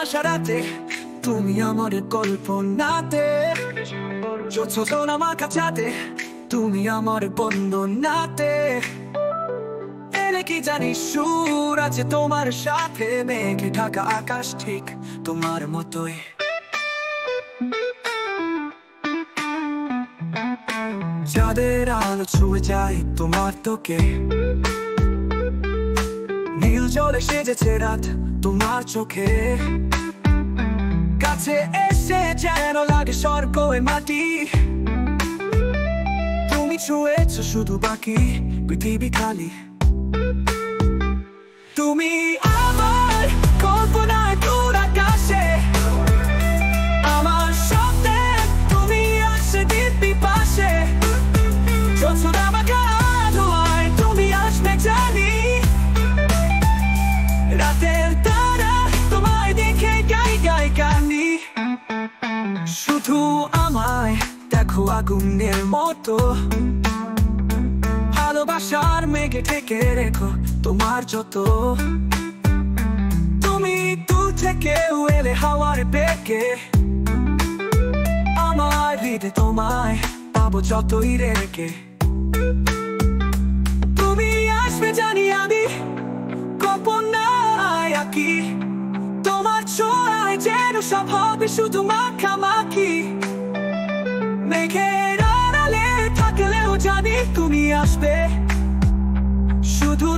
ভালোবাসা রাতে, তুমি আমার কল্পনাতে, যোছনা মাখা চাঁদে, তুমি আমার বন্দনাতে। এলে কি জানি সুর আছে তোমার সাথে, মেঘে ঢাকা আকাশ ঠিক তোমার মতোই। চাঁদের আলো ছুঁয়ে যায় তোমার তোকে, নীল জলে সেজেছে রাত তোমার চোখে। কাছে এসে যেন লাগে স্বর্গ এ মাটি, তুমি ছুঁয়েছ শুধু বাকি পৃথিবী খালি। তুমি আমার কল্পনায় দূর আকাশে, আমার স্বপ্নে তুমি আসে দিব্যি পাশে। যোছনা মাখা আলোয় তুমি আসবে জানি, রাতের তারা তোমায় দেখে গাই গাই গানি। শুধু আমায় দেখো আগুনের মতো, ভালোবাসার মেঘে ঢেকে রেখো তোমার যত। তুমি দূর থেকে এলে হাওয়ার বেগে, আমার হৃদয়ে তোমায় পাবো যতই রেখে। তুমি আসবে জানি আমি কল্পনায় আঁকি, তোমার ছোঁয়ায় যেন সব হবে শুধু মাখামাখি। মেঘের আড়ালে থাকলেও জানি তুমি আসবে, শুধু